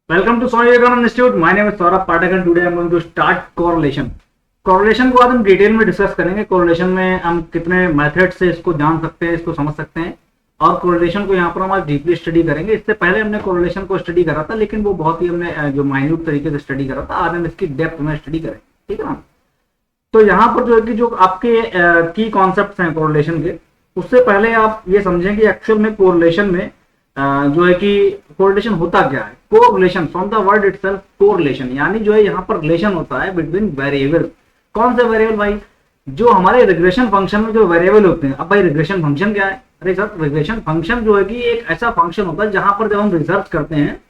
Welcome to Swami Vivekananda Institute. My name is Saurabh Pathak and today I am going to start correlation. Correlation को आज हम detail में discuss करेंगे. correlation में हम कितने मेथड से इसको जान सकते हैं, इसको समझ सकते हैं और correlation को यहाँ पर हम आज डीपली स्टडी करेंगे. इससे पहले हमने correlation को स्टडी करा था, लेकिन वो बहुत ही हमने जो माइन्यूट तरीके से स्टडी करा था. आज हम इसकी डेप्थ में स्टडी करेंगे, ठीक है ना. तो यहाँ पर जो है कि जो आपके की कॉन्सेप्ट हैं correlation के, उससे पहले आप ये समझें कि एक्चुअल में correlation में जो है कि कोरिलेशन होता क्या है. Correlation from the word itself correlation, यानी जो है यहाँ पर रिलेशन होता है बिटवीन वेरिएबल. कौन से वेरिएबल भाई? जो हमारे रिग्रेशन फंक्शन में जो वेरिएबल होते हैं. अब भाई रिग्रेशन फंक्शन क्या है? अरे सर, रिग्रेशन फंक्शन जो है कि एक ऐसा फंक्शन होता है जहां पर जब हम रिसर्च करते हैं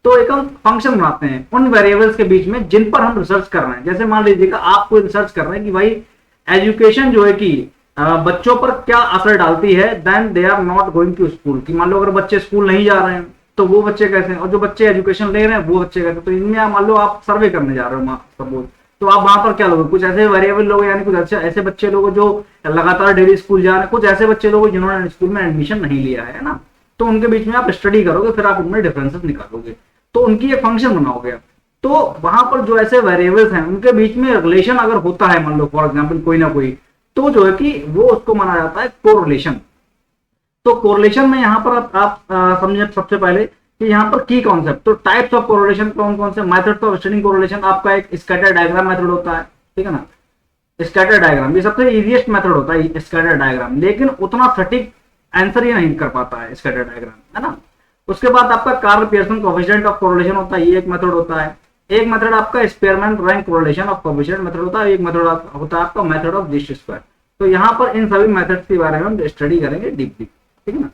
तो एक हम फंक्शन बनाते हैं उन वेरिएबल्स के बीच में जिन पर हम रिसर्च कर रहे हैं. जैसे मान लीजिएगा आप कोई रिसर्च कर रहे हैं कि भाई एजुकेशन जो है कि बच्चों पर क्या असर डालती है, then they are not going to school. कि मान लो अगर बच्चे स्कूल नहीं जा रहे हैं तो वो बच्चे कैसे हैं, और जो बच्चे एजुकेशन ले रहे हैं वो बच्चे कैसे. तो इनमें मान लो आप सर्वे करने जा रहे हो सपोज, तो आप वहां पर क्या लोगे? कुछ ऐसे वेरिएबल लोगे, यानी कुछ ऐसे बच्चे लोगों जो लगातार डेली स्कूल जा रहे हैं, कुछ ऐसे बच्चे लोग जिन्होंने स्कूल में एडमिशन नहीं लिया है ना. तो उनके बीच में आप स्टडी करोगे, फिर आप उनमें डिफरेंसेस निकालोगे, तो उनकी एक फंक्शन बनाओगे. तो वहां पर जो ऐसे वेरिएबल्स हैं उनके बीच में रिलेशन अगर होता है, मान लो फॉर एग्जाम्पल कोई ना कोई, तो जो है कि वो उसको माना जाता है कोरिलेशन. तो कोरिलेशन में यहाँ पर आप समझे सबसे पहले कि यहाँ पर की कॉन्सेप्ट. तो टाइप्स ऑफ कोरिलेशन कौन कौन से? Methods of studying correlation. आपका एक स्कैटर डायग्राम मेथड होता है, ठीक है ना. स्कैटर डायग्राम ये सबसे इजीएस्ट मेथड होता है, स्कैटर डायग्राम, लेकिन उतना सटीक आंसर ये नहीं कर पाता है स्कैटर डायग्राम, है ना. उसके बाद आपका Karl Pearson coefficient of correlation होता है, ये एक मेथड होता है. एक मेथड आपका Spearman rank correlation of coefficient method होता है. एक मेथड होता है आपका मेथड ऑफ लीस्ट स्क्वायर. तो यहाँ पर इन सभी मेथड्स के बारे में हम स्टडी करेंगे डीपली, ठीक है ना.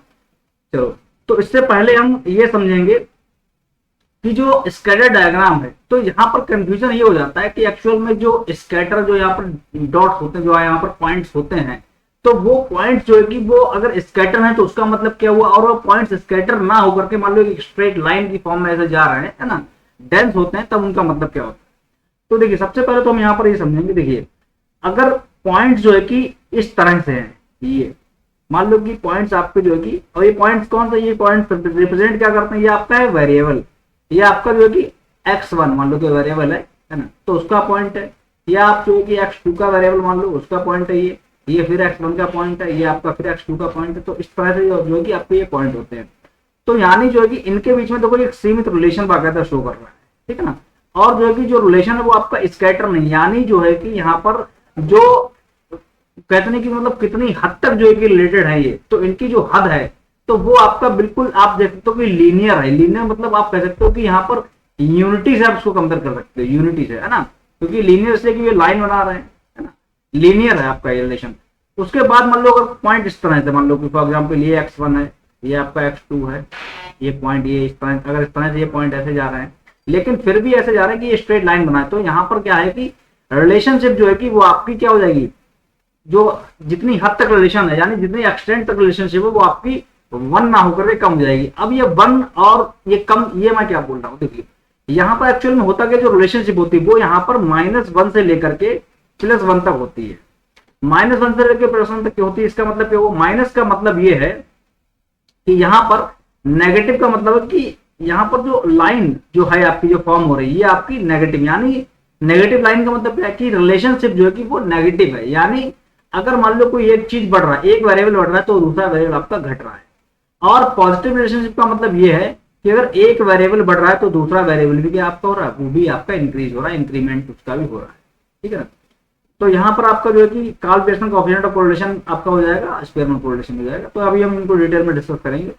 चलो, तो इससे पहले हम ये समझेंगे कि जो स्कैटर डायग्राम है, तो यहाँ पर कंफ्यूजन ये हो जाता है कि एक्चुअल में जो स्कैटर जो यहाँ पर डॉट्स होते हैं, जो यहाँ पर पॉइंट्स होते हैं, तो वो पॉइंट्स जो है कि वो अगर स्कैटर है तो उसका मतलब क्या हुआ, और वो पॉइंट्स स्कैटर ना होकर के मान लो एक स्ट्रेट लाइन की फॉर्म में ऐसे जा रहे हैं, है ना, डेंस होते हैं, तब उनका मतलब क्या होता है. तो देखिए सबसे पहले तो हम यहाँ पर ये समझेंगे. देखिए अगर पॉइंट्स जो है कि इस तरह से हैं, ये मान लो कि पॉइंट्स आपके जो है कि, और ये पॉइंट्स कौन सा, ये पॉइंट्स रिप्रेजेंट क्या करते हैं? ये आपका है वेरिएबल, ये आपका जो है कि x1 मान लो कि वेरिएबल है ना, तो उसका पॉइंट है. ये आप जो है कि x2 का वेरिएबल मान लो, उसका पॉइंट है ये फिर x1 का पॉइंट है, ये आपका फिर x2 का पॉइंट है. तो इस तरह से जो है कि आपको ये पॉइंट होते हैं. तो यानी जो है कि इनके बीच में देखो एक सीमित रिलेशन बाकायदा शो कर रहा है, ठीक है ना. और जो है कि जो रिलेशन है वो आपका स्कैटर नहीं, यानी जो है कि यहाँ पर जो कहते हैं कि मतलब कितनी हद तक जो है कि रिलेटेड है ये, तो इनकी जो हद है तो वो आपका बिल्कुल आप देख सकते हो कि लीनियर है. लीनियर मतलब आप कह सकते हो कि यहाँ पर यूनिटी से आप उसको कंपेयर कर सकते हो, यूनिटी से, है ना, क्योंकि लीनियर से कि ये लाइन बना रहे हैं, है ना, लीनियर है आपका ये रिलेशन. उसके बाद मान लो अगर पॉइंट इस तरह से, मान लो कि फॉर एग्जाम्पल ये x1 है, ये आपका x2 है, ये पॉइंट ये इस तरह, अगर इस तरह से ये पॉइंट ऐसे जा रहे हैं, लेकिन फिर भी ऐसे जा रहे हैं कि ये स्ट्रेट लाइन बनाए, तो यहाँ पर क्या है कि रिलेशनशिप जो है कि वो आपकी क्या हो जाएगी, जो जितनी हद तक रिलेशन है, यानी जितनी एक्सटेंट तक रिलेशनशिप है, वो आपकी 1 ना होकर के कम हो जाएगी. अब ये 1 और ये कम, ये मैं क्या बोल रहा हूँ, देखिए यहाँ पर एक्चुअल में होता क्या, जो रिलेशनशिप होती है वो यहाँ पर -1 से लेकर के +1 तक होती है. -1 से लेकर +1 तक की होती है. इसका मतलब क्या हुआ? माइनस का मतलब ये है कि यहाँ पर नेगेटिव का मतलब है कि यहाँ पर जो लाइन जो है आपकी जो फॉर्म हो रही है, ये आपकी नेगेटिव, यानी नेगेटिव लाइन का मतलब क्या है कि रिलेशनशिप जो है कि वो नेगेटिव है. यानी अगर मान लो कोई एक चीज बढ़ रहा है, एक वेरिएबल बढ़ रहा है, तो दूसरा वेरिएबल आपका घट रहा है. और पॉजिटिव रिलेशनशिप का मतलब ये है कि अगर एक वेरिएबल बढ़ रहा है तो दूसरा वेरिएबल भी क्या आपका हो रहा है, वो भी आपका इंक्रीज हो रहा है, इंक्रीमेंट उसका भी हो रहा है, ठीक है ना. तो यहाँ पर आपका जो है कि Karl Pearson coefficient of correlation आपका हो जाएगा, स्पेयरमैन कोरिलेशन हो जाएगा. तो अभी हम इनको डिटेल में डिस्कस करेंगे.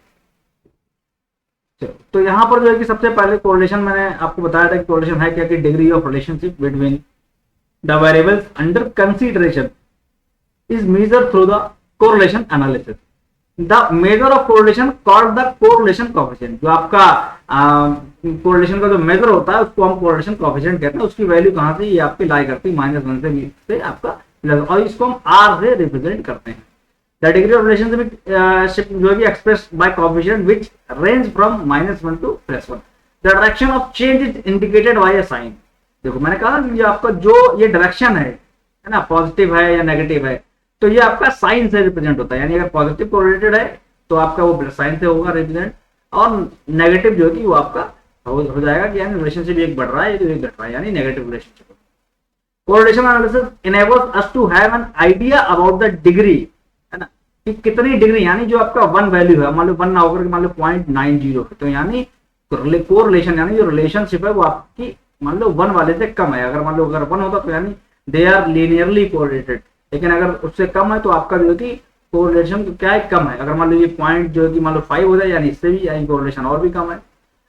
तो यहाँ पर जो है कि सबसे पहले कोरिलेशन मैंने आपको बताया था कि कोरिलेशन है क्या, कि degree of relationship between the variables under consideration is measured through the correlation analysis. The measure of correlation called the correlation coefficient. जो आपका correlation का जो measure होता है उसको हम correlation coefficient कहते हैं. उसकी वैल्यू कहाँ से, ये आपकी लाई करती है -1 से आपका प्लस, और इसको हम R से रिप्रेजेंट करते हैं. The degree of relationship जो है कि expressed by coefficient which range from -1 to +1. The direction of change is indicated by a sign. देखो मैंने कहा कि ये आपका जो ये डायरेक्शन है ना, पॉजिटिव है या नेगेटिव है, तो ये आपका साइन से रिप्रेजेंट होता है. यानी अगर पॉजिटिव कोरिलेटेड है तो आपका वो प्लस साइन से होगा रिप्रेजेंट, और नेगेटिव जो है कि वो आपका हो जाएगा कि यानी रिलेशनशिप एक बढ़ रहा है तो एक घट रहा है, यानी negative relationship. Correlation analysis enables us to have an idea about the degree, है ना, कि कितनी डिग्री, यानी जो आपका वन वैल्यू है, मान लो 1 ना होकर मान लो 0.90 है, तो यानी कोरिलेशन यानी जो रिलेशनशिप है वो आपकी मान लो 1 वाले से कम है। अगर मान लो अगर 1 होता तो यानी दे आर लीनियरली कोरिलेटेड, लेकिन अगर उससे कम है तो आपका जो है कि कोरिलेशन क्या है, कम है। अगर मान लो ये पॉइंट जो है कि मान लो 5 हो जाए यानी इससे भी यानी कोरिलेशन और भी कम है।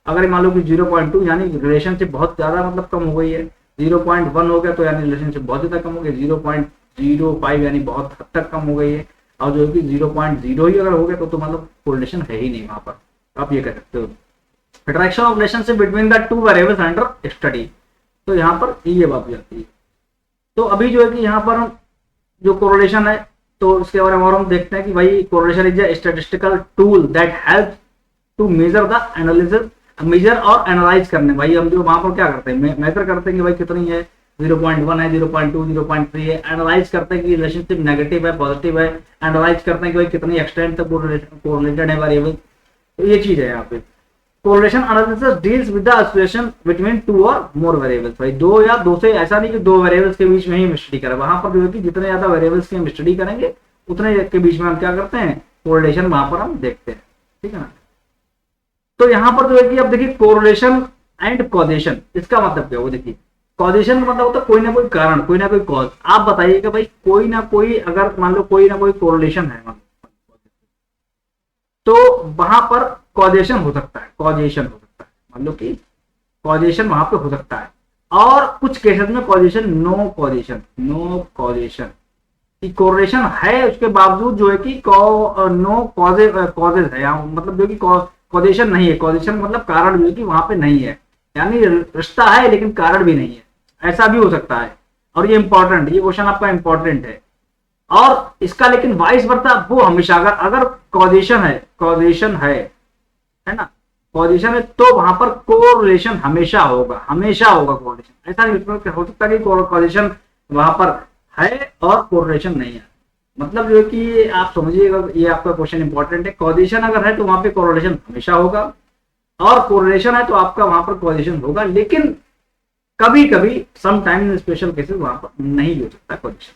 अगर मान लो कि 0.2 यानी रिलेशनशिप बहुत ज्यादा मतलब कम हो गई है, 0.1 हो गया तो यानी रिलेशनशिप बहुत ज्यादा कम हो गया, 0.05 यानी बहुत हद तक कम हो गई है, और जो है कि 0.0 ही अगर हो गया तो मतलब कोरिलेशन है ही नहीं वहां पर, आप ये कह सकते हो। Attraction of relationship between the two variables under study, तो यहाँ पर ये बात भी आती है। तो अभी जो है कि यहाँ पर जो कोरिलेशन है तो इसके बारे में और हम देखते हैं कि भाई correlation is a statistical tool that help to measure the analysis, measure और एनालाइज करने। भाई हम जो वहां पर क्या करते हैं, मेजर करते हैं कि भाई कितनी है, 0.1 है, 0.2, 0.3 है। एनालाइज करते हैं कि रिलेशनशिप नेगेटिव है, पॉजिटिव है। एनालाइज करते हैं कि भाई कितनी एक्सटेंट तक कोरिलेटेड है वेरिएबल। तो ये चीज है यहाँ पे। Correlation analysis deals with the association between two और मोर वेरिएबल्स। भाई दो या दो से, ऐसा नहीं कि दो वेरिएबल्स के बीच में ही हम स्टडी करें, वहां पर जो है कि जितने ज्यादा वेरिएबल्स की हम स्टडी करेंगे उतने के बीच में हम क्या करते हैं, कोरिलेशन वहां पर हम देखते हैं, ठीक है ना। तो यहां पर जो है कि अब देखिए कोरिलेशन एंड कॉजेशन, इसका मतलब क्या है वो देखिए। कॉजेशन का मतलब होता है कोई ना कोई कारण, कोई ना कोई कॉज। आप बताइएगा भाई कोई ना कोई, अगर मान लो कोई ना कोई कोरिलेशन है तो वहां पर कॉजेशन हो सकता है, कॉजेशन हो सकता है, मान लो कि कॉजेशन वहां पे हो सकता है। और कुछ केसेस में causation, no causation, no causation की कोरिलेशन है उसके बावजूद जो है कि नो कॉजेज है, या मतलब जो कि कॉजेशन नहीं है। कॉजेशन मतलब कारण जो है कि वहां पे नहीं है, यानी रिश्ता है लेकिन कारण भी नहीं है, ऐसा भी हो सकता है। और ये इंपॉर्टेंट, ये क्वेश्चन आपका इंपॉर्टेंट है। और इसका लेकिन वाइस वर्सा वो हमेशा, अगर कॉजेशन है, कॉजेशन है ना, कॉजेशन है तो वहां पर कोरिलेशन हमेशा होगा, हमेशा होगा कोरिलेशन। ऐसा नहीं हो सकता कि कॉजेशन वहां पर है और कोरिलेशन नहीं है। मतलब जो है कि आप समझिएगा, ये आपका क्वेश्चन इंपॉर्टेंट है। कॉजेशन अगर है तो वहां पे कोरिलेशन हमेशा होगा, और कोरिलेशन है तो आपका वहां पर कॉजेशन होगा, लेकिन कभी कभी समटाइम स्पेशल केसेस वहां पर नहीं हो सकता कॉजेशन।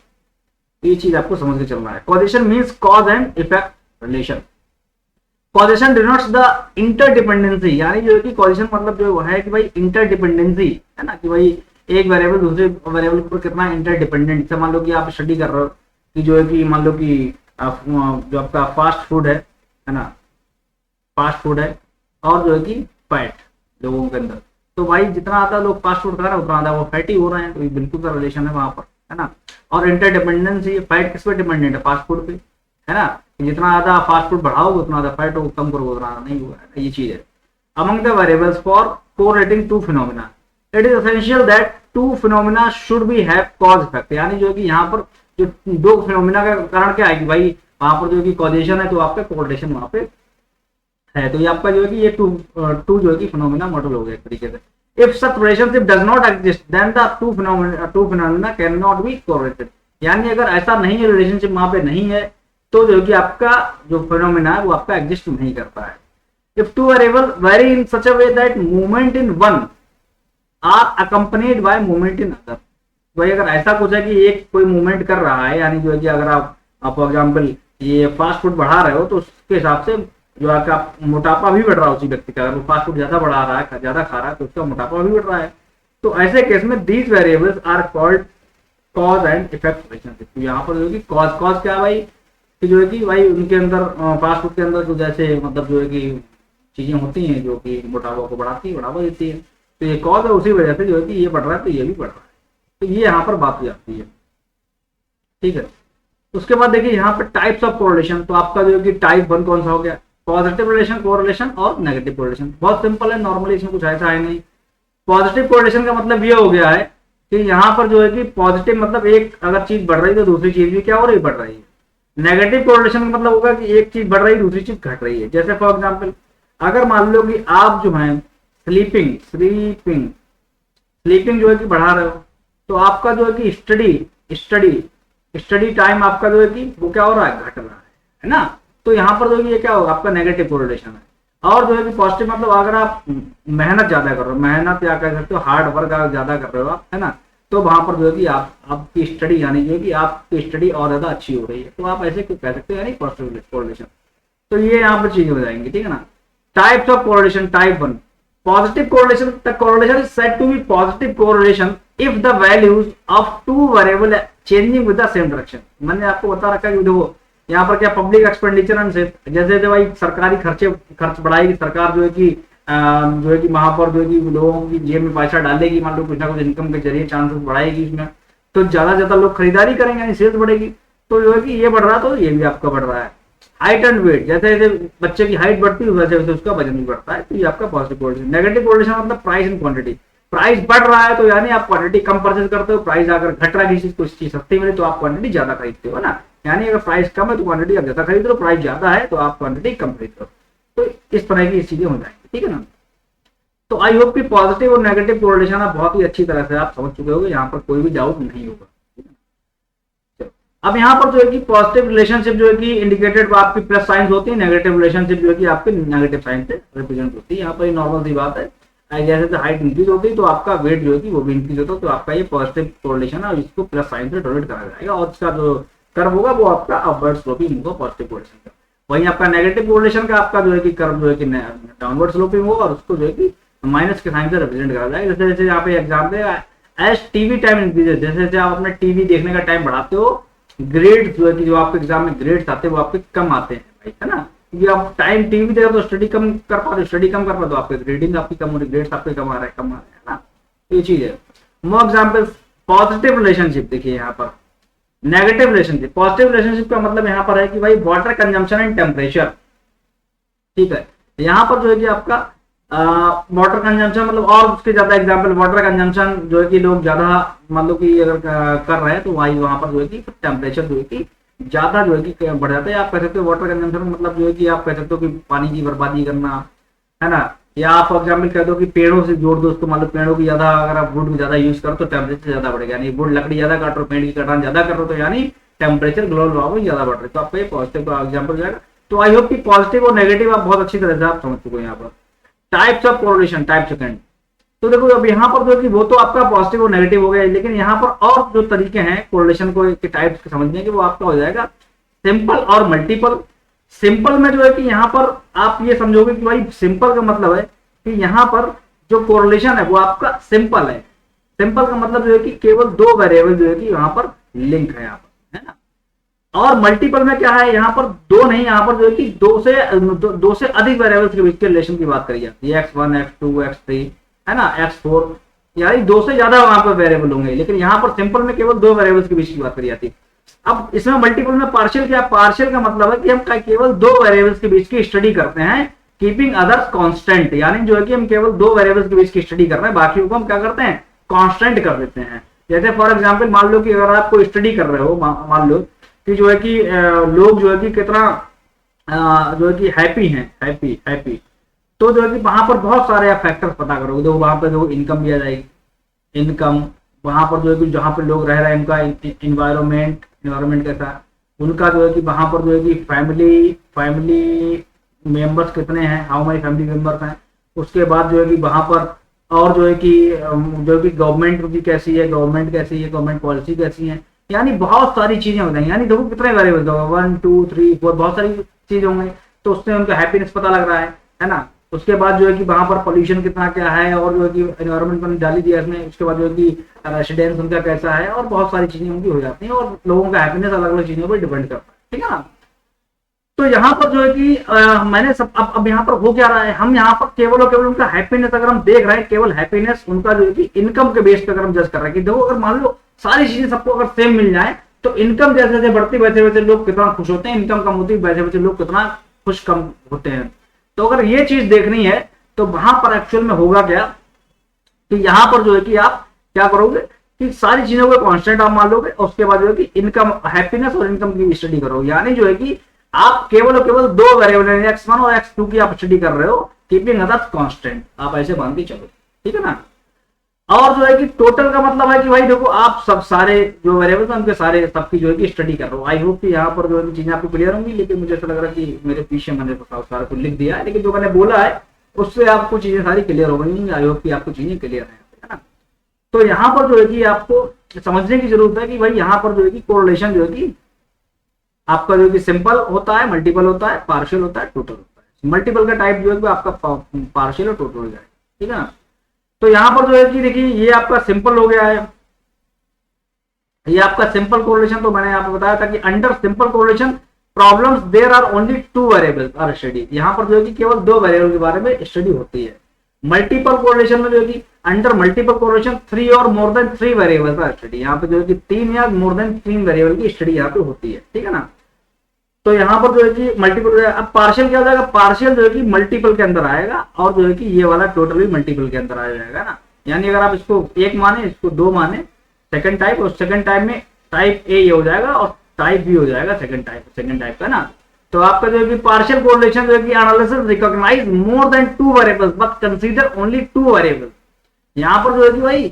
ये चीज आपको समझ के चलना है। Causation means cause and effect relation. Causation denotes the interdependency, यानी जो है कि कॉजेशन मतलब जो है कि भाई इंटरडिपेंडेंसी, है ना, कि भाई एक वेरिएबल दूसरे वेरिएबल पर कितना इंटरडिपेंडेंट। जैसे मान लो कि आप स्टडी कर रहे हो कि जो है कि मान लो कि जो आपका फास्ट फूड है ना, फास्ट फूड है और जो है कि फैट लोगों के अंदर, तो भाई जितना आता लोग फास्ट फूड खा रहे हैं उतना आता वो फैटी हो रहे हैं, तो ये बिल्कुल का रिलेशन है वहां पर, है ना। और इंटरडिपेंडेंसी, फैट किस पे डिपेंडेंट है, फास्ट फूड पे, है ना। जितना ज्यादा फास्ट फूड बढ़ाओगे उतना ज्यादा फैट हो, कम करोगे उतना नहीं होगा, ये चीज है। Among the variables for correlating two phenomena, it is essential that two phenomena should be have cause effect, यानी जो है कि यहाँ पर जो दो फिनोमिना का कारण क्या है कि भाई वहां पर जो है कि कॉजेशन है तो आपका कोरिलेशन वहां पे है। तो ये आपका जो है कि ये टू जो है कि फिनोमिना मॉडल हो गया एक तरीके से। If such relationship does not exist then the two phenomena can not be correlated, यानी अगर ऐसा नहीं है, रिलेशनशिप वहां पे नहीं है, तो जो कि आपका जो फिनोमिना है वो आपका एग्जिस्ट नहीं करता है। If two variable vary in such a way that movement in one are accompanied by movement in other, भाई अगर ऐसा कुछ है कि एक कोई मूवमेंट कर रहा है, यानी जो है कि अगर आप फॉर एग्जाम्पल ये फास्ट फूड बढ़ा रहे हो तो उसके हिसाब से जो आपका मोटापा भी बढ़ रहा है उसी व्यक्ति का। अगर वो फास्ट फूड ज्यादा बढ़ा रहा है, ज्यादा खा रहा है, तो उसका मोटापा भी बढ़ रहा है। तो ऐसे केस में these variables are called cause and effect relationship. तो यहाँ पर जो है कि कॉज क्या है भाई, कि जो है कि भाई उनके अंदर फास्ट फूड के अंदर तो जैसे मतलब जो है कि चीजें होती हैं जो कि मोटापा को बढ़ावा देती है, तो ये कॉज है, उसी वजह से जो है कि ये बढ़ रहा है तो ये भी बढ़ रहा है। तो ये यहाँ पर बात हो जाती है, ठीक है। उसके बाद देखिए यहाँ पर टाइप्स ऑफ कोरिलेशन, तो आपका जो है कि टाइप 1 कौन सा हो गया, पॉजिटिव रिलेशन, कोरिलेशन और नेगेटिव कोरिलेशन। बहुत सिंपल है, नॉर्मली इसमें कुछ ऐसा है नहीं। पॉजिटिव कोरिलेशन का मतलब ये हो गया है कि यहाँ पर जो है कि पॉजिटिव मतलब एक अगर चीज बढ़ रही है तो दूसरी चीज भी क्या हो रही है, बढ़ रही है। नेगेटिव कोरिलेशन का मतलब होगा कि एक चीज बढ़ रही है दूसरी चीज घट रही है। जैसे फॉर एग्जाम्पल अगर मान लो कि आप जो है स्लीपिंग जो है कि बढ़ा रहे हो, तो आपका जो है कि स्टडी टाइम आपका जो है कि वो क्या हो रहा है, घट रहा है ना। तो यहाँ पर जो ये क्या होगा, आपका नेगेटिव कोरिलेशन है। और जो है कि पॉजिटिव मतलब अगर आप मेहनत ज्यादा कर रहे हो, मेहनत या कह सकते हो हार्ड वर्क अगर ज्यादा कर रहे हो आप, है ना, तो वहां पर जो है कि आपकी स्टडी यानी जो है कि आपकी स्टडी और ज्यादा अच्छी हो रही है, तो आप ऐसे कह सकते हो यानी पॉजिटिव कोरिलेशन। तो ये यहाँ पर चीजें हो जाएंगी, ठीक है ना। Types of correlation, type 1 positive correlation, the correlation is said to be positive correlation if the values of two variable changing with the same direction. मैंने आपको बता रखा है कि देखो यहाँ पर क्या पब्लिक एक्सपेंडिचर एंड जैसे भाई सरकारी खर्च बढ़ाएगी सरकार, जो है कि जो है कि वहां पर जो है कि लोगों की जेब में पैसा डालेगी, मान लो कुछ ना कुछ इनकम के जरिए चांसेस बढ़ाएगी इसमें, तो ज्यादा लोग खरीदारी करेंगे, सेल्स बढ़ेगी, तो जो है कि ये बढ़ रहा है तो ये भी आपका बढ़ रहा है। हाइट एंड वेट, जैसे जैसे बच्चे की हाइट बढ़ती है वैसे वैसे उसका वजन भी बढ़ता है, तो ये आपका पॉजिटिव कोरिलेशन। नेगेटिव कोरिलेशन मतलब प्राइस एंड क्वांटिटी, प्राइस बढ़ रहा है तो यानी आप क्वांटिटी कम परचेज करते हो, प्राइस अगर घट रहा है किसी कुछ चीज सस्ती मिले तो आप क्वांटिटी ज्यादा खरीदते हो ना, यानी अगर प्राइस कम है तो क्वांटिटी आप ज्यादा खरीद रहे हो, प्राइस ज्यादा है तो आप क्वांटिटी कम खरीद रहे हो, तो इस तरह की चीजें हो जाएंगी, ठीक है ना। तो आई होप कि पॉजिटिव और नेगेटिव कोरिलेशन आप बहुत ही अच्छी तरह से आप समझ चुके होंगे, यहाँ पर कोई भी डाउट नहीं होगा। अब यहाँ पर जो है कि पॉजिटिव रिलेशनशिप जो है कि इंडिकेटेड आपकी प्लस साइंस होती है, नेगेटिव रिलेशनशिप जो है कि आपके नेगेटिव साइन से रिप्रेजेंट होती है। यहाँ पर नॉर्मल सी बात है, जैसे हाइट इंक्रीज होती है तो आपका वेट जो है कि वो भी इंक्रीज होता है, तो आपका ये पॉजिटिव कोरिलेशन है और इसको प्लस साइन से डोनेट करा जाएगा, और इसका जो कर्व होगा वो आपका अपवर्ड स्लोपिंग होगा पॉजिटिव कोरिलेशन का। वहीं आपका नेगेटिव कोरिलेशन का आपका जो है कि कर्व जो है कि डाउनवर्ड स्लोपिंग होगा और उसको जो है कि माइनस के साइन से रिप्रेजेंट करा जाएगा। जैसे जैसे यहाँ पे example as TV time increases, जैसे जैसे आप अपने टीवी देखने का टाइम बढ़ाते हो, ग्रेड जो है कि जो आपके एग्जाम में ग्रेड्स आते हैं वो आपके कम आते हैं भाई, है ना, क्योंकि आप टाइम टीवी देखो तो स्टडी कम कर पाते, स्टडी कम कर पाते तो आपके ग्रेडिंग आपकी कम हो रही, ग्रेड्स आपके कम आ रहे हैं ना, ये चीज है। मोर एग्जाम्पल पॉजिटिव रिलेशनशिप देखिए यहाँ पर, नेगेटिव रिलेशनशिप, पॉजिटिव रिलेशनशिप का मतलब यहाँ पर है कि भाई वाटर कंजम्पशन एंड टेम्परेचर, ठीक है, यहाँ पर जो है कि आपका वाटर कंजम्पशन मतलब, और उसके ज्यादा एग्जांपल वाटर कंजम्पशन जो है कि लोग ज्यादा मतलब कि अगर कर रहे हैं तो वहां पर जो है कि टेम्परेचर जो है कि ज्यादा जो है कि बढ़ जाता है। आप कह सकते हो वाटर कंजम्पशन मतलब जो है कि आप कह सकते हो कि पानी की बर्बादी करना, है ना, या आप फॉर एग्जाम्पल कह दो कि पेड़ों से जोड़ दो उसको, मान लो पेड़ों की ज्यादा अगर आप वुड ज्यादा यूज करो तो टेम्परेचर ज्यादा बढ़ेगा, यानी वुड लकड़ी ज्यादा काट रहे हो, पेड़ की कटान ज्यादा कर रहे हो तो यानी टेम्परेचर ग्लोबल वार्मिंग ज्यादा बढ़ रही है, तो आपका ये पॉजिटिव का एग्जाम्पल हो जाएगा। तो आई होप कि पॉजिटिव और नेगेटिव आप बहुत अच्छी तरह से आप समझ चुके हो यहाँ पर। Types of correlation, type second, तो देखो अब यहाँ पर जो कि वो तो आपका पॉजिटिव और नेगेटिव हो गया, लेकिन यहाँ पर और जो तरीके हैं कोरिलेशन को के टाइप्स के समझने के, वो आपका हो जाएगा सिंपल और मल्टीपल। सिंपल में जो है कि यहाँ पर आप ये समझोगे कि भाई सिंपल का मतलब है कि यहाँ पर जो कोरिलेशन है वो आपका सिंपल है, सिंपल का मतलब जो है कि केवल दो वेरिएबल जो है कि यहाँ पर लिंक है यहाँ पर, है ना। और मल्टीपल में क्या है, यहाँ पर दो नहीं, यहाँ पर जो है कि दो से अधिक वेरिएबल्स के बीच के रिलेशन की बात करी जाती है, x1 x2 x3, है ना, x4, यानी दो से ज्यादा वहां पर वेरिएबल होंगे, लेकिन यहाँ पर सिंपल में केवल दो वेरिएबल्स के बीच की बात करी जाती है। अब इसमें मल्टीपल में पार्शियल क्या, पार्शियल का मतलब है कि हम केवल दो वेरिएबल्स के बीच की स्टडी करते हैं, कीपिंग अदर्स कांस्टेंट, यानी जो है कि हम केवल दो वेरिएबल्स के बीच की स्टडी कर रहे हैं, बाकी को हम क्या करते हैं, कांस्टेंट कर देते हैं। जैसे फॉर एग्जांपल मान लो कि अगर आप कोई स्टडी कर रहे हो, मान लो कि जो है कि लोग जो है कि कितना जो है कि हैप्पी हैं, हैप्पी, तो जो है कि वहां पर बहुत सारे फैक्टर्स पता करोगे, तो वहां पर जो इनकम भी आ जाएगी, इनकम, वहां पर जो है कि जहां पर लोग रह रहे हैं उनका इन्वायरमेंट कैसा, उनका जो है कि वहां पर जो है कि फैमिली मेंबर्स कितने हैं, हाउ मेनी फैमिली मेंबर्स हैं, उसके बाद जो है कि वहां पर और जो है कि गवर्नमेंट की कैसी है, गवर्नमेंट पॉलिसी कैसी है, यानी बहुत सारी चीजें हो जाएंगी, यानी देखो कितने वेरिएबल होगा, 1 2 3 4, बहुत सारी चीजें होंगी, तो उससे उनका हैप्पीनेस पता लग रहा है ना। उसके बाद जो है कि वहां पर पोल्यूशन कितना क्या है, और जो है कि एनवायरमेंट पर डाली दिया इसमें, उसके बाद जो है कि रेसिडेंस उनका कैसा है, और बहुत सारी चीजें उनकी हो जाती हैं, और लोगों का हैप्पीनेस अलग अलग चीजों पर डिपेंड करता है, ठीक है ना। तो यहाँ पर जो है कि मैंने सब अब यहाँ पर हो क्या रहा है, हम यहाँ पर केवल और केवल उनका हैप्पीनेस अगर हम देख रहे हैं, केवल हैप्पीनेस उनका जो है कि इनकम के बेस पे अगर हम जज कर रहे हैं कि देखो अगर मान लो सारी चीजें सबको अगर सेम मिल जाए तो इनकम जैसे जैसे बढ़ती वैसे वैसे लोग कितना खुश होते हैं, इनकम कम होती है वैसे वैसे लोग कितना खुश कम होते हैं। तो अगर ये चीज देखनी है तो वहां पर एक्चुअल में होगा क्या कि यहाँ पर जो है कि आप क्या करोगे कि सारी चीजों को कांस्टेंट आप मान लोगे, और उसके बाद जो है कि इनकम, हैप्पीनेस और इनकम की स्टडी करोगे, यानी जो है कि आप केवल और केवल दो वेरिएबल x1 और x2 की आप स्टडी कर रहे हो, कीपिंग अदर्स कांस्टेंट, आप ऐसे मान के चलो, ठीक है ना। और जो है कि टोटल का मतलब है कि भाई देखो आप सब सारे जो वेरिएबल्स हैं उनके सारे सबकी जो है कि स्टडी कर रहे हो। आई होप कि यहाँ पर जो है चीजें आपको क्लियर होंगी, लेकिन मुझे ऐसा लग रहा है कि मेरे पीछे मैंने तो सारा कुछ लिख दिया है, लेकिन जो मैंने बोला है उससे आपको चीजें सारी क्लियर हो गई। आई होप कि आपको चीजें क्लियर है ना। तो यहाँ पर जो है कि आपको समझने की जरूरत है कि भाई यहाँ पर जो है कि कोरिलेशन जो है कि आपका जो है कि सिंपल होता है, मल्टीपल होता है, पार्शियल होता है, टोटल होता है। मल्टीपल का टाइप जो है कि आपका पार्शियल और टोटल हो जाएगा, ठीक है ना। तो यहाँ पर जो है कि देखिए ये आपका सिंपल हो गया है, ये आपका सिंपल कोरिलेशन। तो मैंने आपको बताया था कि under simple correlation problems there are only two variables are study. यहाँ पर जो है कि केवल दो वेरिएबल के बारे में स्टडी होती है। मल्टीपल कोरिलेशन में जो है कि अंडर मल्टीपल कोरिलेशन 3 और more than 3 variables are study. यहाँ पे जो है कि 3 या मोर देन 3 वेरिएबल की स्टडी यहाँ पे होती है, ठीक है ना। तो यहाँ पर जो है कि मल्टीपल, अब पार्शियल क्या हो जाएगा, पार्शियल जो है कि मल्टीपल के अंदर आएगा और जो है कि ये वाला टोटल भी मल्टीपल के अंदर आ जाएगा ना। यानी अगर आप इसको 1 माने, इसको 2 माने, सेकंड टाइप, और सेकंड टाइप में टाइप ए ये हो जाएगा और टाइप बी हो जाएगा सेकंड टाइप का ना। तो आपका जो है कि पार्शियल कोरिलेशन जो है कि analysis recognise more than 2 variables but consider only 2 variables. यहाँ पर जो है कि भाई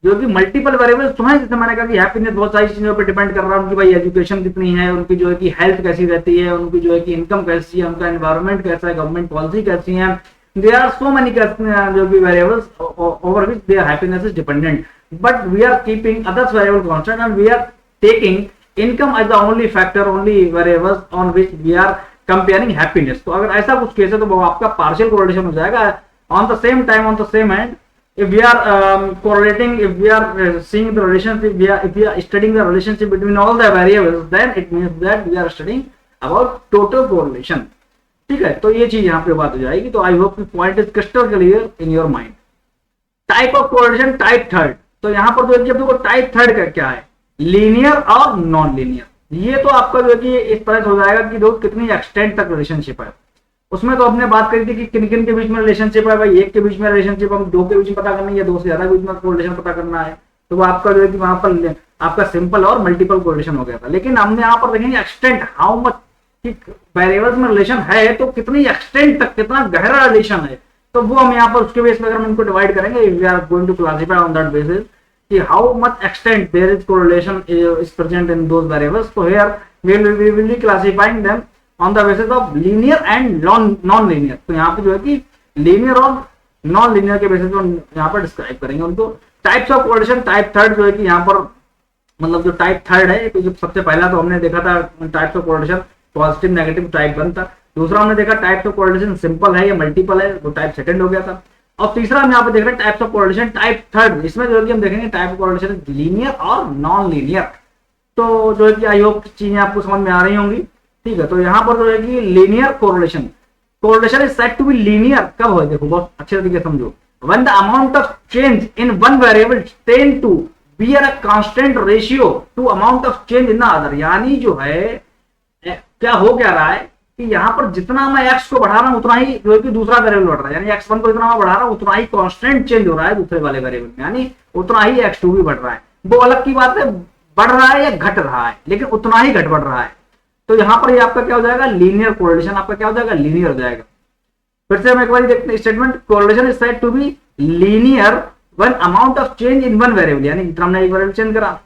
जो कि मल्टीपल वेरिएबल्स तो हैं, जैसे मैंने कहा कि हैप्पीनेस बहुत सारी चीजों पे डिपेंड कर रहा है, उनकी भाई एजुकेशन कितनी है, उनकी जो है कि हेल्थ कैसी रहती है, उनकी जो है कि इनकम कैसी है, उनका एनवायरनमेंट कैसा है, गवर्नमेंट पॉलिसी कैसी है। देयर आर सो मेनी जो कि variables over which there happiness is dependent, but we are keeping others variable constant and we are taking income as the only factor, only variables on which we are comparing happiness. तो अगर ऐसा कुछ case है तो वो आपका partial correlation हो जाएगा। On the same time, on the same and, if we are correlating, if we are seeing the relationship, if we are studying the relationship between all the variables, then it means that we are studying about total correlation, ठीक है। तो ये चीज यहाँ पे बात हो जाएगी। तो I hope point is crystal clear in your mind. Type of correlation, type third. तो यहाँ पर जो है कि देखो टाइप थर्ड का क्या है, लीनियर और नॉन लीनियर। ये तो आपका जो है कि इस तरह से हो जाएगा कि देखो कितनी एक्सटेंट तक रिलेशनशिप है। उसमें तो हमने बात करी थी कि किन किन के बीच में रिलेशनशिप है, भाई एक के बीच में रिलेशनशिप, हम 2 के बीच में पता करनी है, 2 से ज्यादा के बीच में कोरिलेशन पता करना है। तो वो आपका जो है कि वहां पर आपका सिंपल और मल्टीपल कोरिलेशन हो गया था। लेकिन हमने यहाँ पर देखेंगे एक्सटेंट, हाउ मच वेरिएबल्स में रिलेशन है, तो कितनी एक्सटेंट तक, कितना गहरा रिलेशन है। तो वो हम यहाँ पर उसके बेस पर अगर हम इनको डिवाइड करेंगे, we are going to classify on that basis कि how much extent there is correlation is present in those variables. तो here we will be classifying them on the basis of linear and non linear। तो यहाँ पे जो है कि linear और non linear के बेसिस पे यहाँ पर डिस्क्राइब करेंगे उनको। Types of correlation, type third जो है कि यहाँ पर मतलब जो टाइप थर्ड है, तो जो सबसे पहला तो हमने देखा था types of correlation positive negative type 1 था। दूसरा हमने देखा टाइप्स ऑफ कोरिलेशन सिंपल है या मल्टीपल है, वो टाइप सेकंड हो गया था। और तीसरा हम यहाँ पे देख रहे हैं types of correlation type third. इसमें जो है कि हम देखेंगे टाइप ऑफ कोरिलेशन लीनियर और नॉन लीनियर। तो जो है कि आई होप चीजें आपको समझ में आ रही होंगी, ठीक है। तो यहाँ पर जो है कि linear correlation, correlation is said to be linear कब है, देखो बहुत अच्छे तरीके से समझो। When the amount of change in one variable tend to bear a constant ratio to amount of change in the other. यानी जो है क्या हो क्या रहा है कि यहाँ पर जितना मैं x को बढ़ा रहा हूं उतना ही जो है कि दूसरा वेरिएबल बढ़ रहा है। यानी x1 को जितना मैं बढ़ा रहा हूं उतना ही कांस्टेंट चेंज हो रहा है दूसरे वाले वेरिएबल में, यानी उतना ही x2 भी बढ़ रहा है। वो अलग की बात है बढ़ रहा है या घट रहा है, लेकिन उतना ही घट बढ़ रहा है। तो यहां पर ये आपका क्या हो जाएगा, लीनियर कोरिलेशन आपका क्या हो जाएगा, लीनियर हो जाएगा। फिर से हम एक बार देखते हैं statement, correlation is said to be linear when amount of change in one variable, यानी जितना हमने एक वेरिएबल चेंज करा,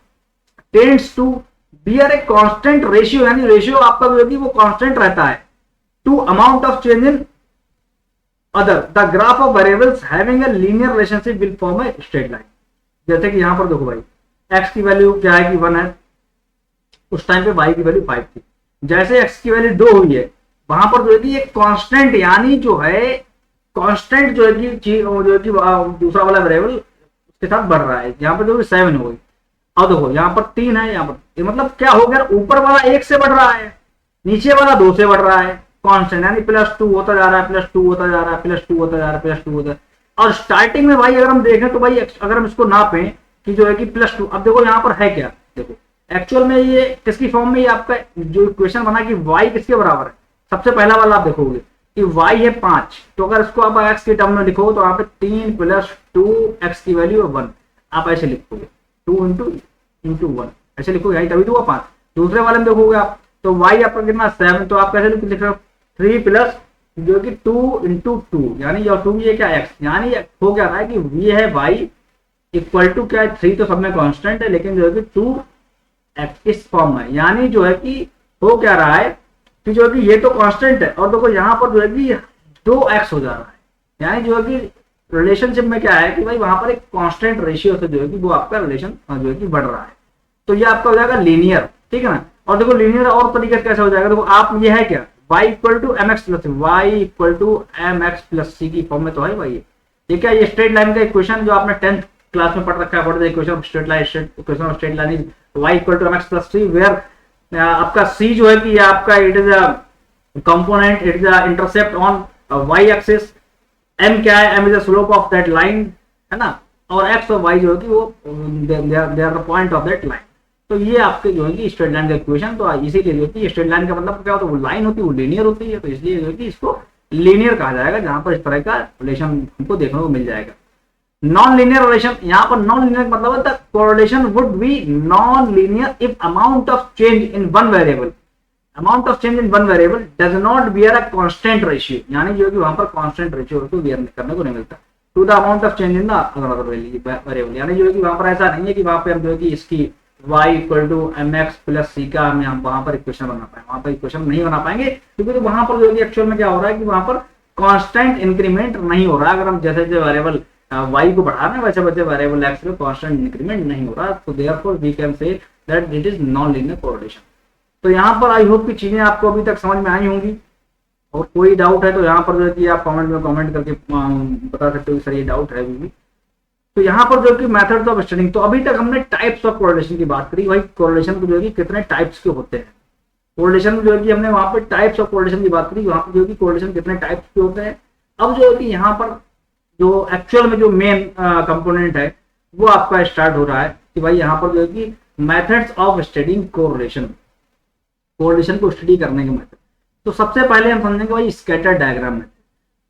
tends to bear a constant ratio, यानी रेशियो आपका जो है वो कांस्टेंट रहता है, to amount of change in other. The graph of variables having a linear relationship will form a straight line. जैसे कि यहां पर देखो भाई x की वैल्यू क्या है कि 1 है, उस टाइम पे y की वैल्यू 5 थी। जैसे x की वैल्यू 2 हुई है, वहां पर जो है कि एक कांस्टेंट, यानी जो है कांस्टेंट जो है कि दूसरा वाला वेरिएबल उसके साथ बढ़ रहा है। यहाँ पर जो 7 हो गई। अब देखो यहाँ पर 3 है, यहाँ पर मतलब क्या हो गया, ऊपर वाला 1 से बढ़ रहा है, नीचे वाला 2 से बढ़ रहा है, कांस्टेंट यानी +2 होता जा रहा है, +2 होता जा रहा है, +2 होता जा रहा है, +2 होता है। और स्टार्टिंग में भाई अगर हम देखें तो भाई अगर हम इसको नापें कि जो है कि +2, अब देखो यहाँ पर है क्या, देखो एक्चुअल में ये किसकी फॉर्म में, ये आपका जो इक्वेशन बना कि y किसके बराबर है, सबसे पहला वाला आप देखोगे कि y है 5, तो अगर इसको आप x के टर्म में लिखो तो यहाँ पे 3 + 2 x की वैल्यू 1, आप ऐसे लिखोगे 2 × 1 ऐसे लिखोगे, यही तभी तो 5। दूसरे वाले में देखोगे आप तो y आपका कितना 7, तो आप कैसे लिख रहे हो 3 प्लस जो कि 2 × 2, यानी 2 ये क्या x, यानी हो क्या रहा है कि ये है y, इक्वल टू क्या है, 3 तो सब में कांस्टेंट है, लेकिन जो है कि 2x इस फॉर्म में, यानी जो है कि हो क्या रहा है कि जो है कि ये तो कांस्टेंट है और देखो यहाँ पर जो है कि 2x हो जा रहा है, यानी जो है कि रिलेशनशिप में क्या है कि भाई वहां पर एक कांस्टेंट रेशियो से जो है कि वो आपका रिलेशन जो है कि बढ़ रहा है, तो ये आपका हो जाएगा लीनियर, ठीक है ना। और देखो लीनियर और तरीके से कैसे हो जाएगा, देखो आप ये है क्या, y equal to m x plus y equal to m x plus c की फॉर्म में तो है भाई। ये क्या, ये स्ट्रेट लाइन का इक्वेशन जो आपने 10th क्लास में पढ़ रखा है, equation of straight line, equation of straight line is y equal to m x plus c, where आपका c जो है कि ये आपका it is a component, it is a intercept on y axis, m क्या है, m is the slope of that line, है ना, और x और y जो है कि वो they are the point of that line. तो ये आपके जो है कि स्ट्रेट लाइन का इक्वेशन, तो इसीलिए जो है स्ट्रेट लाइन का मतलब क्या होता है, वो लाइन होती है, वो लीनियर होती है, तो इसलिए जो है कि इसको लीनियर कहा जाएगा, जहां पर इस तरह का रिलेशन हमको देखने को मिल जाएगा। नॉन लीनियर रिलेशन, यहाँ पर नॉन लीनियर मतलब है the correlation would be non linear if amount of change in one variable, amount of change in one variable does not bear a constant ratio, यानी जो कि वहां पर कांस्टेंट रेशियो को बियर करने को नहीं मिलता to the amount of change in the other variable, यानी जो है कि वहां पर ऐसा नहीं है कि वहां पे हम जो है कि इसकी y equal to m x plus c का हम वहां पर इक्वेशन बना पाए, वहां पर इक्वेशन नहीं बना पाएंगे, क्योंकि तो वहां पर जो है एक्चुअल में क्या हो रहा है कि वहां पर कांस्टेंट इंक्रीमेंट नहीं हो रहा। अगर हम जैसे जो वेरिएबल y को बढ़ा रहे हैं वैसे वैसे वेरिएबल x में कांस्टेंट इंक्रीमेंट नहीं हो रहा, तो therefore we can say that it is non linear correlation. तो यहाँ पर आई होप की चीजें आपको अभी तक समझ में आई होंगी, और कोई डाउट है तो यहाँ पर जो है कि आप कमेंट में कमेंट करके बता सकते हो कि सर ये डाउट है अभी भी। तो यहाँ पर जो कि मेथड्स ऑफ स्टडिंग, तो अभी तक हमने टाइप्स ऑफ कोरिलेशन की बात करी, भाई कोरिलेशन को जो है कि कितने टाइप्स के होते हैं, कोरिलेशन जो है कि हमने वहां पर टाइप्स ऑफ कोरिलेशन की बात करी, वहां पर जो है कि कोरिलेशन कितने टाइप्स के होते हैं। अब जो है कि यहाँ पर जो एक्चुअल में जो मेन कंपोनेंट है वो आपका स्टार्ट हो रहा है कि भाई यहाँ पर जो है कि methods of studying correlation, correlation को स्टडी करने के मेथड। तो सबसे पहले हम समझेंगे भाई स्कैटर डायग्राम में।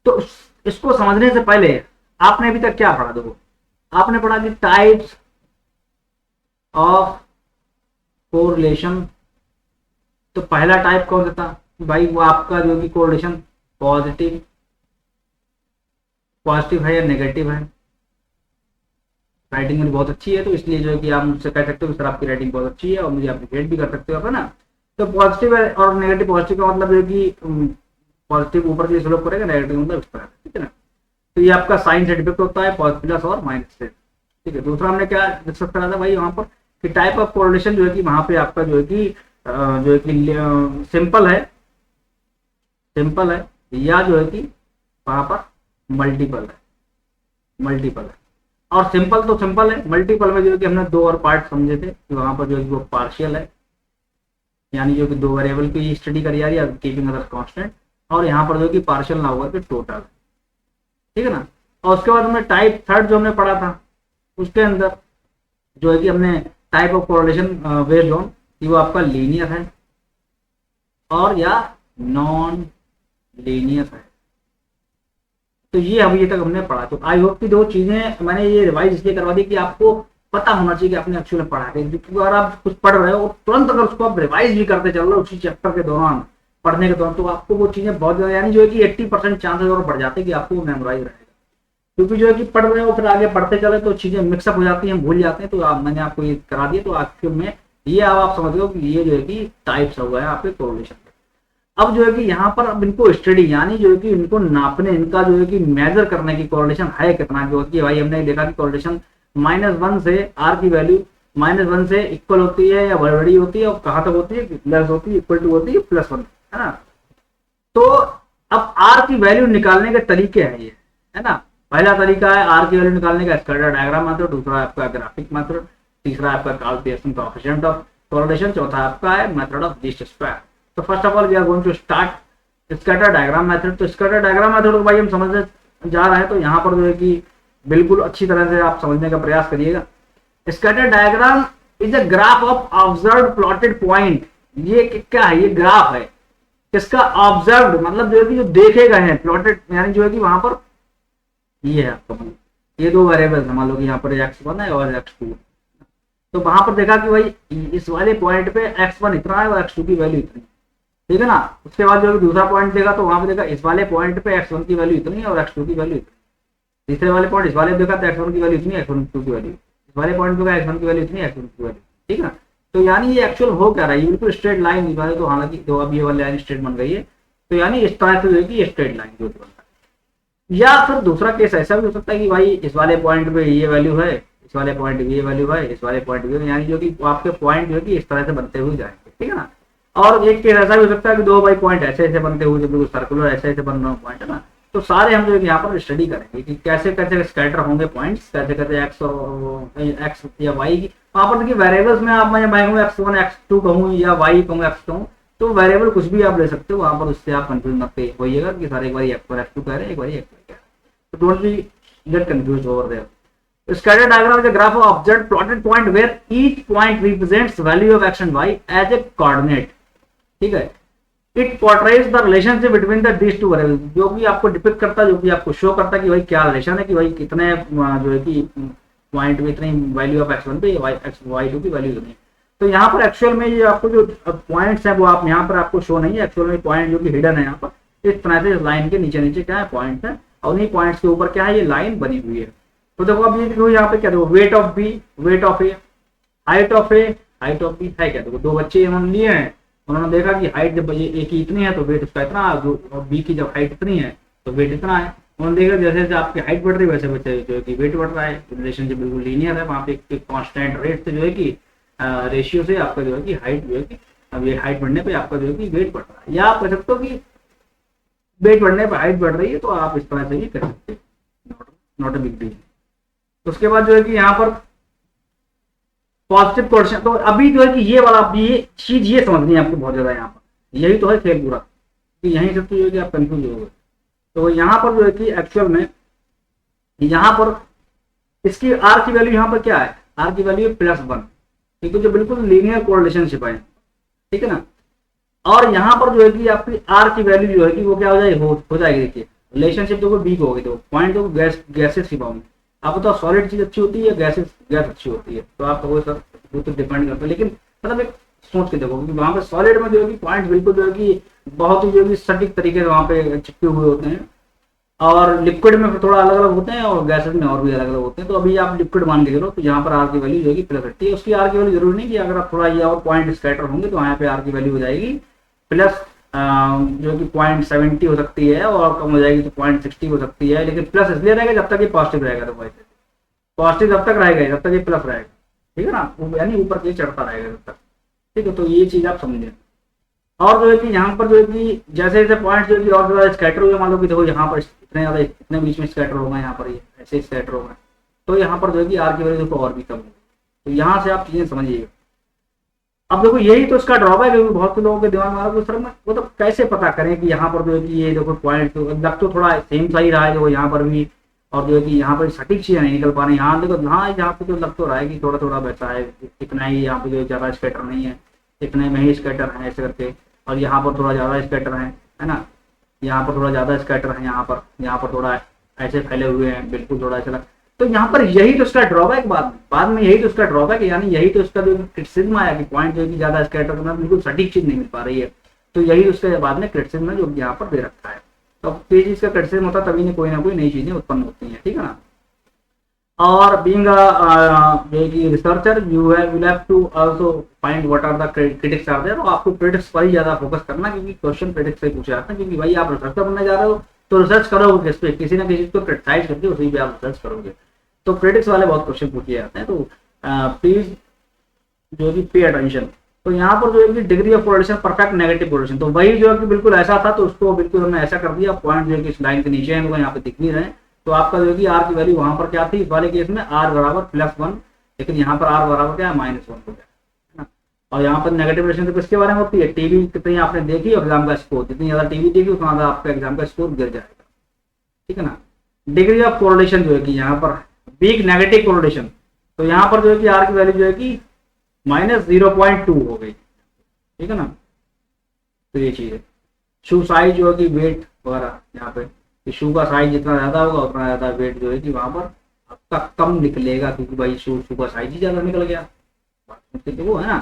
तो इसको समझने से पहले आपने अभी तक क्या पढ़ा, देखो आपने पढ़ा कि टाइप्स ऑफ कोरिलेशन। तो पहला टाइप कौन सा था भाई, वो आपका जो कि कोरिलेशन पॉजिटिव है या नेगेटिव है। राइटिंग मेरी बहुत अच्छी है, तो इसलिए जो है कि आप मुझसे कह सकते हो सर आपकी राइटिंग बहुत अच्छी है, और मुझे अप्रिशिएट भी कर सकते हो, है ना। तो पॉजिटिव है और नेगेटिव, पॉजिटिव का मतलब है कि पॉजिटिव ऊपर की स्लोप करेगा, नेगेटिव मतलब इस तरह, ठीक है ना। तो ये आपका साइन से डिफेक्ट होता है, प्लस और माइनस से, ठीक है। दूसरा हमने क्या डिस्कस करा था भाई वहां पर कि टाइप ऑफ कोरिलेशन जो है कि वहां पे आपका जो है कि सिंपल है या जो है कि वहां पर मल्टीपल है। और सिंपल तो सिंपल है, मल्टीपल में जो है कि हमने दो और पार्ट समझे थे कि वहां पर जो है कि वो पार्शियल है, यानी जो कि दो वेरिएबल की स्टडी करी जा रही है कीपिंग अदर कांस्टेंट, और यहाँ पर जो है कि पार्शियल ना होगा कि टोटल, ठीक है ना। और उसके बाद हमने टाइप थर्ड जो हमने पढ़ा था, उसके अंदर जो है कि हमने type of correlation based on कि वो आपका लीनियर है और या नॉन लीनियर है। तो ये अभी तक हमने पढ़ा। तो आई होप की दो चीजें मैंने ये रिवाइज इसलिए करवा दी कि आपको पता होना चाहिए कि आपने एक्चुअली पढ़ा है, क्योंकि अगर आप कुछ पढ़ रहे हो और तुरंत अगर उसको आप रिवाइज भी करते चल रहे हो उसी चैप्टर के दौरान, पढ़ने के दौरान, तो आपको वो चीजें बहुत ज्यादा, यानी जो है कि 80% चांसेस और बढ़ जाते हैं कि आपको मेमोराइज रहेगा। क्योंकि जो है कि पढ़ रहे हो फिर आगे पढ़ते चले तो चीजें मिक्सअप हो जाती हैं, भूल जाते हैं। तो मैंने आपको ये करा दिया, तो आखिर में ये आप समझ हो कि ये जो है कि टाइप्स हो गए आपके कोरिलेशन। अब जो है कि यहाँ पर अब इनको स्टडी, यानी जो है कि इनको नापने, इनका जो है कि मेजर करने की कोरिलेशन है कितना, जो कि भाई हमने देखा कि कोरिलेशन -1 से आर की वैल्यू -1 से इक्वल होती है या बड़ी होती है, और कहाँ तक होती है, लेस होती है, इक्वल टू होती है, +1, है ना। तो अब आर की वैल्यू निकालने के तरीके हैं ये, है ना। पहला तरीका है आर की वैल्यू निकालने का स्कैटर डायग्राम मेथड, दूसरा आपका ग्राफिक मेथड, तीसरा आपका कैलकुलेशन कोएफिशिएंट ऑफ कोरिलेशन, चौथा आपका है मेथड ऑफ लीस्ट स्क्वायर। तो first of all we are going to start scatter diagram method. तो स्कैटर डायग्राम मेथड को भाई हम समझने जा रहे हैं, तो यहाँ पर जो है कि बिल्कुल अच्छी तरह से आप समझने का प्रयास करिएगा। Scatter diagram is a graph of observed plotted point. ये क्या है, ये ग्राफ है इसका ऑब्जर्व्ड मतलब जो है कि जो देखे गए हैं, प्लॉटेड यानी जो है कि वहां पर ये है आपका, ये दो वेरिएबल्स मान लो कि यहाँ पर x1 है और x2, तो वहां पर देखा कि भाई इस वाले पॉइंट पे x1 इतना है और x2 की वैल्यू इतनी, ठीक है ना। उसके बाद जो दूसरा पॉइंट देखा तो वहां पर देखा इस वाले पॉइंट पे x1 की वैल्यू इतनी है और x2 की वैल्यू इतनी। तीसरे वाले पॉइंट इस वाले देखा तो x1 की वैल्यू इतनी, x1 की वैल्यू इस वाले पॉइंट पे x1 की वैल्यू इतनी, x1 की वैल्यू, ठीक है ना। तो यानी ये एक्चुअल हो क्या रहा है, ये बिल्कुल स्ट्रेट लाइन इस वाले, तो हालांकि तो अब ये वाली लाइन स्ट्रेट बन गई है, तो यानी इस तरह से जो है कि स्ट्रेट लाइन जो बनता है। या फिर दूसरा केस ऐसा भी हो सकता है कि भाई इस वाले पॉइंट पे ये वैल्यू है, इस वाले पॉइंट पे ये वैल्यू है, इस वाले पॉइंट पे, यानी जो कि आपके पॉइंट जो है कि इस तरह से बनते हुए जाएंगे, ठीक है ना। और एक केस ऐसा भी हो सकता है कि दो भाई पॉइंट ऐसे ऐसे बनते हुए, जब बिल्कुल सर्कुलर ऐसे ऐसे बन रहे पॉइंट है ना, तो सारे हम जो है यहाँ पर स्टडी करेंगे कि कैसे कैसे स्कैटर होंगे पॉइंट्स, कैसे कैसे एक्स और एक्स या वाई की। वहां पर देखिए वेरिएबल्स में आप, मैं x1 x2 कहूँ या y कहूँ x कहूँ, तो वेरिएबल कुछ भी आप ले सकते हो वहां पर, उससे आप कंफ्यूज मत होइएगा कि सारे एक बार x1 x2 कह रहे हैं, एक बार x1 कह रहे हैं, तो don't be get confuse over there. Scatter diagram is a graph of object plotted point where each point represents value of x and y as a coordinate, ठीक है। It portrays the relationship between the these two variable, जो भी आपको depict करता है, जो भी आपको शो करता है कि भाई क्या रिलेशन है, कि भाई कितने जो है कि पॉइंट में इतनी वैल्यू ऑफ x1 पे y2 की वैल्यू इतनी। तो यहाँ पर एक्चुअल में ये आपको जो पॉइंट्स है वो आप यहाँ पर आपको शो नहीं है, एक्चुअल में पॉइंट जो कि हिडन है यहाँ पर, इस तरह से लाइन के नीचे नीचे क्या है पॉइंट है, और उन्हीं पॉइंट्स के ऊपर क्या है ये लाइन बनी हुई है। तो देखो अब ये देखो यहाँ पे क्या देखो, weight of B, weight of A, height of A, height of B है क्या, देखो दो बच्चे इन्होंने लिए हैं, उन्होंने देखा कि हाइट जब ए की इतनी है तो वेट उसका इतना, जो बी की जब हाइट इतनी है तो वेट इतना है। उन्होंने देखा जैसे जैसे आपकी हाइट बढ़ रही है वैसे वैसे जो है कि वेट बढ़ रहा है, रिलेशनशिप बिल्कुल लीनियर है, वहाँ पे एक कांस्टेंट रेट से जो है कि रेशियो से आपका जो है कि हाइट जो है कि अब ये हाइट बढ़ने पे आपका जो है कि वेट बढ़ रहा है, या आप कह सकते हो कि वेट बढ़ने पे हाइट बढ़ रही है, तो आप इस तरह से भी कर सकते हो, नॉट अ बिग डील। उसके बाद जो है कि यहाँ पर पॉजिटिव कोएफिशिएंट, तो अभी जो है कि ये वाला ये चीज ये समझनी है आपको बहुत ज्यादा, यहाँ पर यही तो है खेल पूरा, कि यहीं से तो जो है कि आप कंफ्यूज हो गए। तो यहाँ पर जो है कि एक्चुअल में यहाँ पर इसकी आर की वैल्यू यहाँ पर क्या है, आर की वैल्यू +1, ठीक है, जो बिल्कुल लीनियर कोरिलेशनशिप है, ठीक है ना। और यहाँ पर जो है कि आपकी आर की वैल्यू जो है कि वो क्या हो जाएगी, हो जाएगी, देखिए रिलेशनशिप देखो बी को होगी, तो पॉइंट देखो गैसेस की पाऊंगी, आप बताओ सॉलिड चीज अच्छी होती है, गैस अच्छी होती है, तो आप कहोगे सर वो तो डिपेंड करता है, लेकिन मतलब एक सोच के देखो कि वहां पे सॉलिड में जो है कि पॉइंट बिल्कुल जो है कि बहुत ही जो है सटीक तरीके से वहां पे चिपके हुए होते हैं, और लिक्विड में फिर थोड़ा अलग अलग होते हैं, और गैसेज में और भी अलग अलग होते हैं। तो अभी आप लिक्विड मान के चलो, तो यहाँ पर आर की वैल्यू जो है +80 है, उसकी आर की वैल्यू जरूरी नहीं कि अगर आप थोड़ा ये और पॉइंट स्कैटर होंगे तो यहाँ पे आर की वैल्यू हो जाएगी प्लस जो कि 0.70 हो सकती है, और कम हो जाएगी तो 0.60 हो सकती है, लेकिन प्लस इसलिए रहेगा जब तक ये पॉजिटिव रहेगा, तो वैसे पॉजिटिव जब तक रहेगा जब तक ये प्लस रहेगा, ठीक है ना, यानी ऊपर के चढ़ता रहेगा जब तक, ठीक है। तो ये चीज आप समझें। और जो है कि यहाँ पर जो है कि जैसे जैसे पॉइंट जो है कि और ज्यादा स्कैटर हुए, मान लो कि देखो यहाँ पर इतने ज्यादा इतने बीच में स्कैटर होगा, यहाँ पर ये ऐसे स्कैटर होगा, तो यहाँ पर जो है कि आर की वैल्यू देखो और भी कम होगी। तो यहाँ से आप चीजें समझिएगा। अब देखो यही तो इसका ड्रॉबैक है, बहुत से लोगों के दिमाग में आता है सर मैं तो कैसे पता करें कि यहाँ पर जो है कि ये देखो पॉइंट तो लग तो थोड़ा सेम सही रहा है, देखो यहाँ पर भी, और जो है कि यहाँ पर सटीक चीजें नहीं निकल पा रही, यहाँ देखो यहाँ पे तो लग तो रहा है कि थोड़ा थोड़ा वैसा है, इतना ही यहाँ पे जो ज्यादा स्कैटर नहीं है, इतने में ही स्कैटर है ऐसे करके, और यहाँ पर थोड़ा ज्यादा स्कैटर है ना, यहाँ पर थोड़ा ज्यादा स्कैटर है, यहाँ पर थोड़ा ऐसे फैले हुए हैं, बिल्कुल थोड़ा ऐसा। तो यहाँ पर यही तो उसका ड्रॉबैक, बाद में यही तो उसका ड्रॉबैक है, यानी यही तो उसका जो क्रिटिसिज्म आया कि पॉइंट जो है ज्यादा स्कैटर करना बिल्कुल सटीक चीज नहीं मिल पा रही है, तो यही उसके बाद में क्रिटिसिज्म है जो यहाँ पर दे रखा है। तो ये चीज का क्रिटिसिज्म होता है तभी नहीं कोई ना कोई नई चीजें उत्पन्न होती हैं, ठीक है ना। और बीइंग जो है कि researcher you will have to also find what are the critics are there, और आपको क्रिटिक्स पर ही ज्यादा फोकस करना, क्योंकि क्वेश्चन क्रिटिक्स से पूछे जाते हैं, क्योंकि भाई आप रिसर्चर बनने जा रहे हो तो रिसर्च करोगे किस पे, किसी ना किसी को क्रिटिसाइज करके उसी पे आप रिसर्च करोगे, तो क्रिटिक्स वाले बहुत क्वेश्चन पूछे जाते हैं। तो प्लीज जो कि पे अटेंशन। तो यहाँ पर जो है कि degree of correlation perfect negative correlation, तो वही जो है कि बिल्कुल ऐसा था, तो उसको बिल्कुल हमने ऐसा कर दिया, पॉइंट जो है कि इस लाइन के नीचे है, यहाँ पे दिख भी रहे हैं, तो आपका जो है कि आर की वैल्यू वहां पर क्या थी, इस वाले केस में आर बराबर +1, लेकिन यहाँ पर आर बराबर क्या है -1 हो गया, है ना। और यहाँ पर नेगेटिव रिलेशन तो किसके बारे में होती है, टीवी कितनी आपने देखी, एग्जाम का स्कोर, जितनी ज्यादा टीवी देखी उतना ज्यादा आपका एग्जाम का स्कोर गिर जाएगा, ठीक है ना। डिग्री ऑफ कोरिलेशन जो है कि यहाँ पर वीक नेगेटिव कोरिलेशन, तो यहाँ पर जो है कि आर की वैल्यू जो है कि -0.2 हो गई, ठीक है ना। तो ये चीज है। शू साइज जो है कि वेट वगैरह, यहाँ पे शू का साइज जितना ज्यादा होगा उतना ज्यादा वेट जो है कि वहां पर आपका कम निकलेगा, क्योंकि भाई शू का साइज ही ज्यादा निकल गया, तो वो है ना।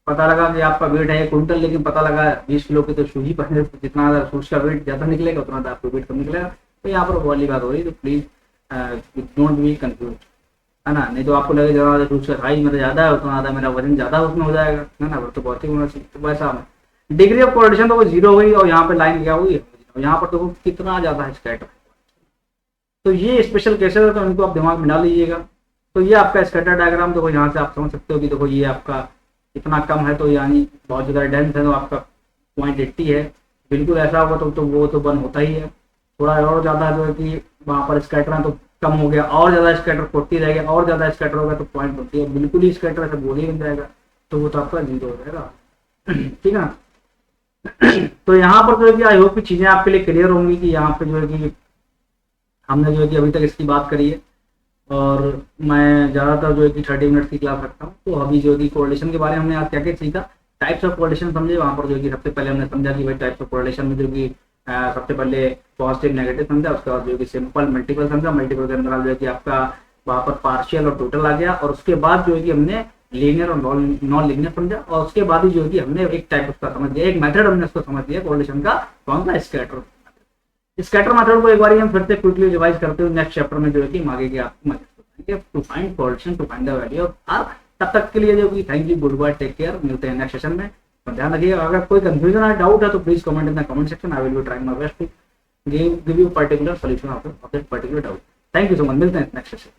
पता लगा कि आपका वेट है 1 क्विंटल, लेकिन पता लगा 20 किलो के तो शू ही पहने, जितना शूज का वेट ज्यादा निकलेगा उतना आपको वेट कम निकलेगा। तो यहाँ पर वाली बात हो रही है, तो प्लीज डोंट बी कंफ्यूज, है ना। नहीं तो आपको लगे ज़्यादा दूसरा हाइट मेरा ज़्यादा है उतना ज़्यादा मेरा वजन ज़्यादा उसमें हो जाएगा, है ना, वो तो बहुत ही होना चाहिए। तो वैसा डिग्री ऑफ कोऑर्डिनेशन तो वो जीरो हुई और यहाँ पे लाइन क्या हुई, यहाँ पर देखो कितना ज़्यादा है स्कैटर। तो ये स्पेशल केसेस है तो इनको आप दिमाग में डाल लीजिएगा। तो ये आपका स्कैटर डायग्राम, देखो यहाँ से आप समझ सकते हो कि देखो ये आपका इतना कम है तो यानी बहुत ज़्यादा डेंस है तो आपका 0.80 है। बिल्कुल ऐसा होगा तो वो तो बंद होता ही है। थोड़ा और ज़्यादा जो है कि वहाँ पर स्कैटर है तो कम हो गया, और ज़्यादा स्कैटर 40 रह गया, और ज़्यादा स्कैटर होगा तो 0.20 है। बिल्कुल ही स्कैटर ऐसा गोल ही बन जाएगा तो वो तो आपका जीरो हो जाएगा। ठीक है ना। तो यहाँ पर जो है कि आई होप की चीज़ें आपके लिए क्लियर होंगी कि यहाँ पे जो है कि हमने जो है कि अभी तक इसकी बात करी है। और मैं ज़्यादातर जो है कि 30 मिनट्स की क्लास रखता हूँ। तो अभी जो है कि कोरिलेशन के बारे में हमने आज क्या क्या सीखा, टाइप्स ऑफ कोरिलेशन समझे। वहाँ पर जो है कि सबसे पहले हमने समझा कि भाई टाइप्स ऑफ कोरिलेशन में जो कि सबसे पहले पॉजिटिव नेगेटिव समझा, उसके बाद जो है कि सिंपल मल्टीपल समझा। मल्टीपल के अंदर जो है कि आपका वहाँ पर पार्शियल और टोटल आ गया, और उसके बाद जो है कि हमने लीनियर और नॉन लीनियर समझा, और उसके बाद ही जो है कि हमने एक टाइप उसका समझ लिया, एक मेथड हमने उसको समझ लिया कोरिलेशन का, कौन सा, स्कैटर। स्कैटर मेथड को एक बार हम फिर से क्विकली रिवाइज करते हुए नेक्स्ट चैप्टर में जो है कि हम आगे के आपको मदद to find correlation, to find the value of R. तब तक के लिए जो कि thank you, goodbye, take care. मिलते हैं नेक्स्ट सेशन में। और ध्यान रखिएगा अगर कोई कंफ्यूजन है, डाउट है तो please comment in the comment section. I will be trying my best to give you particular solution of that particular doubt. Thank you so much. मिलते हैं नेक्स्ट सेशन।